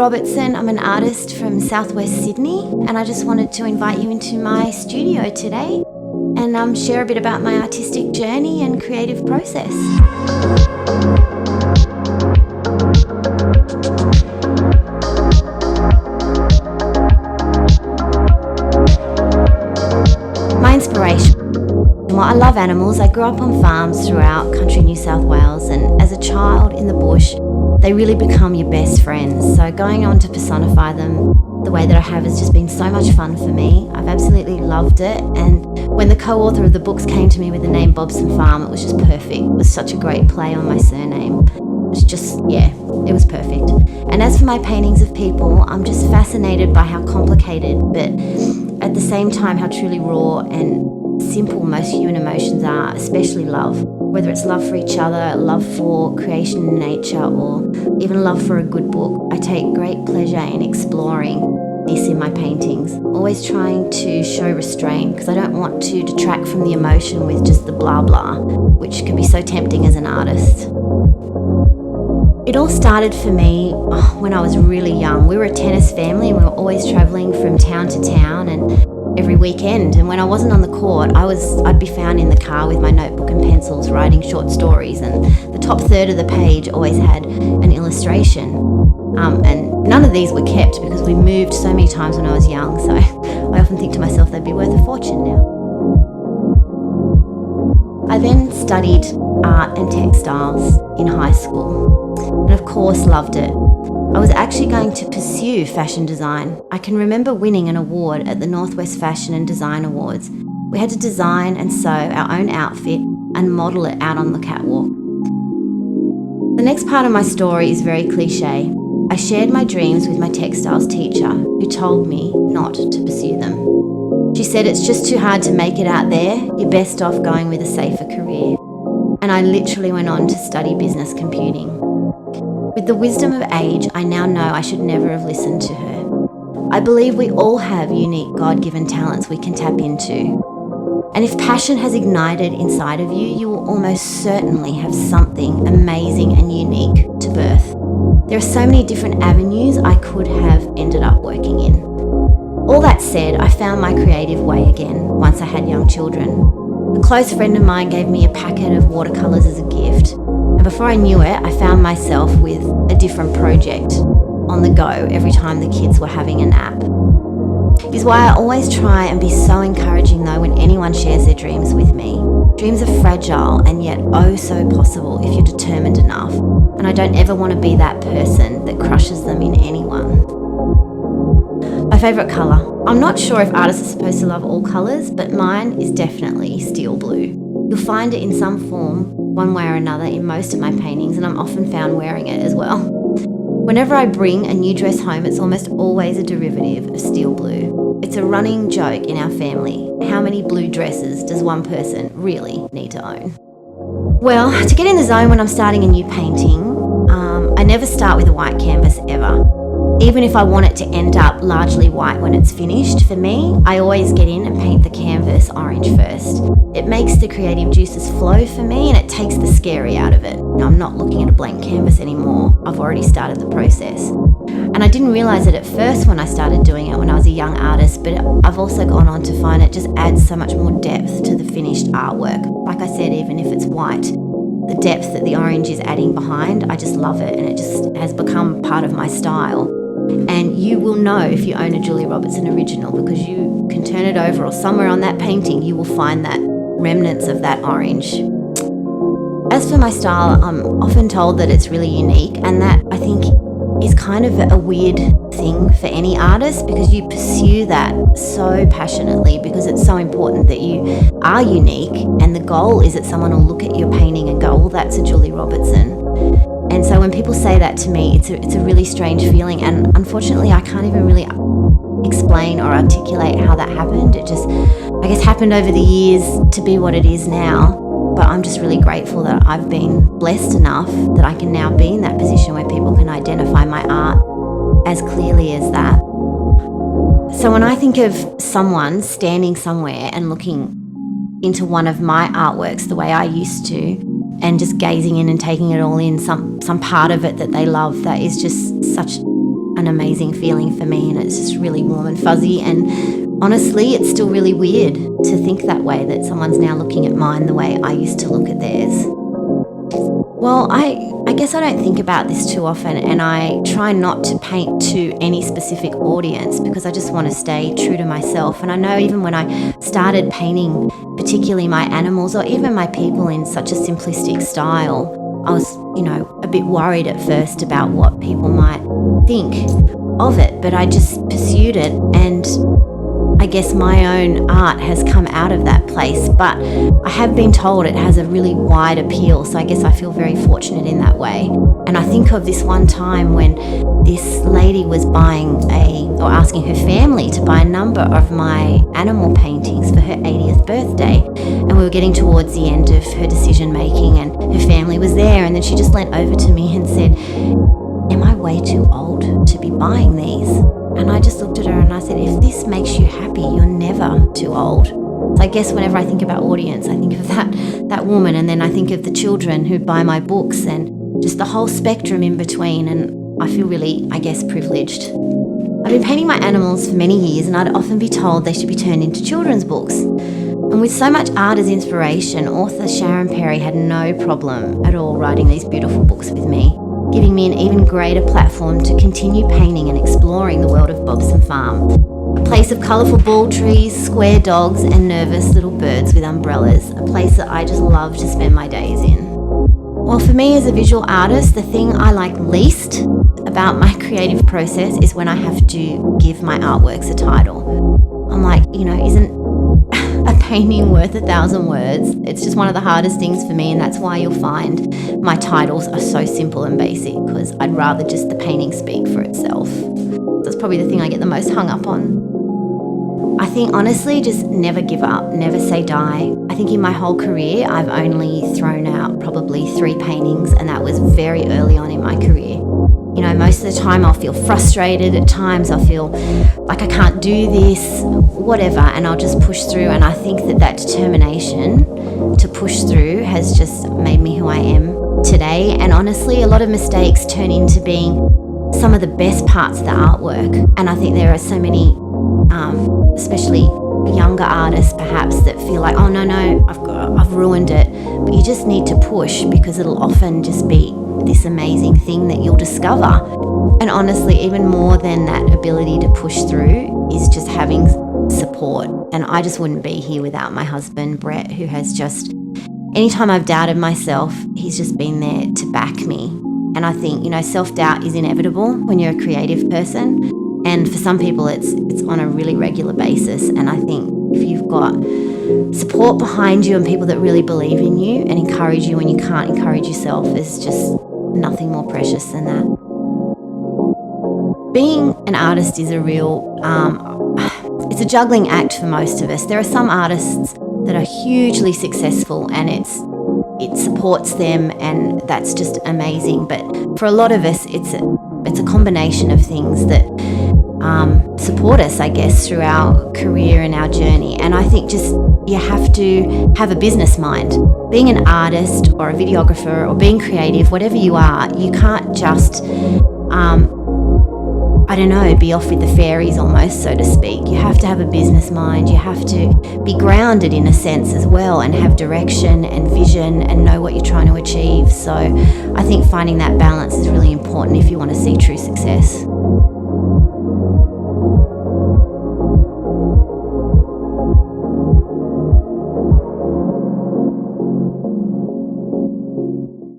Robertson. I'm an artist from southwest Sydney, and I just wanted to invite you into my studio today and share a bit about my artistic journey and creative process. My inspiration. Well, I love animals. I grew up on farms throughout country New South Wales, and as a child in the bush, they really become your best friends. So going on to personify them the way that I have has just been so much fun for me. I've absolutely loved it. And when the co-author of the books came to me with the name Bobson Farm, it was just perfect. It was such a great play on my surname. It was just, it was perfect. And as for my paintings of people, I'm just fascinated by how complicated, but at the same time, how truly raw and simple most human emotions are, especially love. Whether it's love for each other, love for creation and nature, or even love for a good book, I take great pleasure in exploring this in my paintings. Always trying to show restraint, because I don't want to detract from the emotion with just the blah blah, which can be so tempting as an artist. It all started for me when I was really young. We were a tennis family and we were always travelling from town to town and every weekend, and when I wasn't on the court, I'd be found in the car with my notebook and pencils writing short stories, and the top third of the page always had an illustration. And none of these were kept because we moved so many times when I was young, so I often think to myself they'd be worth a fortune now. I then studied art and textiles in high school, and of course loved it. I was actually going to pursue fashion design. I can remember winning an award at the Northwest Fashion and Design Awards. We had to design and sew our own outfit and model it out on the catwalk. The next part of my story is very cliche. I shared my dreams with my textiles teacher, who told me not to pursue them. She said, "It's just too hard to make it out there. You're best off going with a safer career." And I literally went on to study business computing. With the wisdom of age, I now know I should never have listened to her. I believe we all have unique God-given talents we can tap into. And if passion has ignited inside of you, you will almost certainly have something amazing and unique to birth. There are so many different avenues I could have ended up working in. All that said, I found my creative way again once I had young children. A close friend of mine gave me a packet of watercolours as a gift. And before I knew it, I found myself with a different project on the go every time the kids were having a nap. It's why I always try and be so encouraging though when anyone shares their dreams with me. Dreams are fragile and yet oh so possible if you're determined enough. And I don't ever want to be that person that crushes them in anyone. My favourite colour. I'm not sure if artists are supposed to love all colours, but mine is definitely steel blue. You'll find it in some form, one way or another, in most of my paintings, and I'm often found wearing it as well. Whenever I bring a new dress home, it's almost always a derivative of steel blue. It's a running joke in our family. How many blue dresses does one person really need to own? Well, to get in the zone when I'm starting a new painting, I never start with a white canvas ever. Even if I want it to end up largely white when it's finished, for me, I always get in and paint the canvas orange first. It makes the creative juices flow for me and it takes the scary out of it. I'm not looking at a blank canvas anymore. I've already started the process. And I didn't realise it at first when I started doing it when I was a young artist, but I've also gone on to find it just adds so much more depth to the finished artwork. Like I said, even if it's white, the depth that the orange is adding behind, I just love it, and it just has become part of my style. And you will know if you own a Julie Robertson original, because you can turn it over, or somewhere on that painting you will find that remnants of that orange. As for my style, I'm often told that it's really unique, and that I think is kind of a weird thing for any artist, because you pursue that so passionately because it's so important that you are unique, and the goal is that someone will look at your painting and go, well, that's a Julie Robertson. And so when people say that to me, it's a really strange feeling, and unfortunately I can't even really explain or articulate how that happened. It just, I guess, happened over the years to be what it is now. But I'm just really grateful that I've been blessed enough that I can now be in that position where people can identify my art as clearly as that. So when I think of someone standing somewhere and looking into one of my artworks the way I used to, and just gazing in and taking it all in, some part of it that they love, that is just such an an amazing feeling for me, and it's just really warm and fuzzy. And honestly, it's still really weird to think that way, that someone's now looking at mine the way I used to look at theirs. Well, I guess I don't think about this too often, and I try not to paint to any specific audience because I just want to stay true to myself. And I know even when I started painting, particularly my animals or even my people in such a simplistic style, I was, a bit worried at first about what people might think of it, but I just pursued it, and I guess my own art has come out of that place. But I have been told it has a really wide appeal, so I guess I feel very fortunate in that way. And I think of this one time when this lady was asking her family to buy a number of my animal paintings for her 80th birthday. And we were getting towards the end of her decision making, and her family was there, and then she just leant over to me and said, "Am I way too old to be buying these?" And I just looked at her and I said, "If this makes you happy, you're never too old." So I guess whenever I think about audience, I think of that woman, and then I think of the children who buy my books and just the whole spectrum in between, and I feel really, privileged. I've been painting my animals for many years, and I'd often be told they should be turned into children's books. And with so much art as inspiration, author Sharon Perry had no problem at all writing these beautiful books with me, giving me an even greater platform to continue painting and exploring the world of Robertson Farm. A place of colourful ball trees, square dogs and nervous little birds with umbrellas. A place that I just love to spend my days in. Well, for me as a visual artist, the thing I like least about my creative process is when I have to give my artworks a title. I'm like, isn't a painting worth 1,000 words? It's just one of the hardest things for me, and that's why you'll find my titles are so simple and basic, because I'd rather just the painting speak for itself. That's probably the thing I get the most hung up on. I think honestly, just never give up, never say die. I think in my whole career, I've only thrown out probably 3 paintings, and that was very early on in my career. Most of the time I'll feel frustrated, at times I'll feel like I can't do this, whatever, and I'll just push through. And I think that determination to push through has just made me who I am today. And honestly, a lot of mistakes turn into being some of the best parts of the artwork. And I think there are so many, especially younger artists perhaps, that feel like, oh no, I've ruined it. But you just need to push, because it'll often just be this amazing thing that you'll discover. And honestly, even more than that ability to push through is just having support. And I just wouldn't be here without my husband, Brett, who has just, anytime I've doubted myself, he's just been there to back me. And I think, self-doubt is inevitable when you're a creative person. And for some people, it's on a really regular basis. And I think if you've got support behind you and people that really believe in you and encourage you when you can't encourage yourself, is just nothing more precious than that. Being an artist is a real, it's a juggling act for most of us. There are some artists that are hugely successful and it supports them, and that's just amazing. But for a lot of us, it's a combination of things that support us, I guess, through our career and our journey. And I think just you have to have a business mind. Being an artist or a videographer or being creative, whatever you are, you can't just, be off with the fairies almost, so to speak. You have to have a business mind. You have to be grounded in a sense as well, and have direction and vision and know what you're trying to achieve. So I think finding that balance is really important if you want to see true success.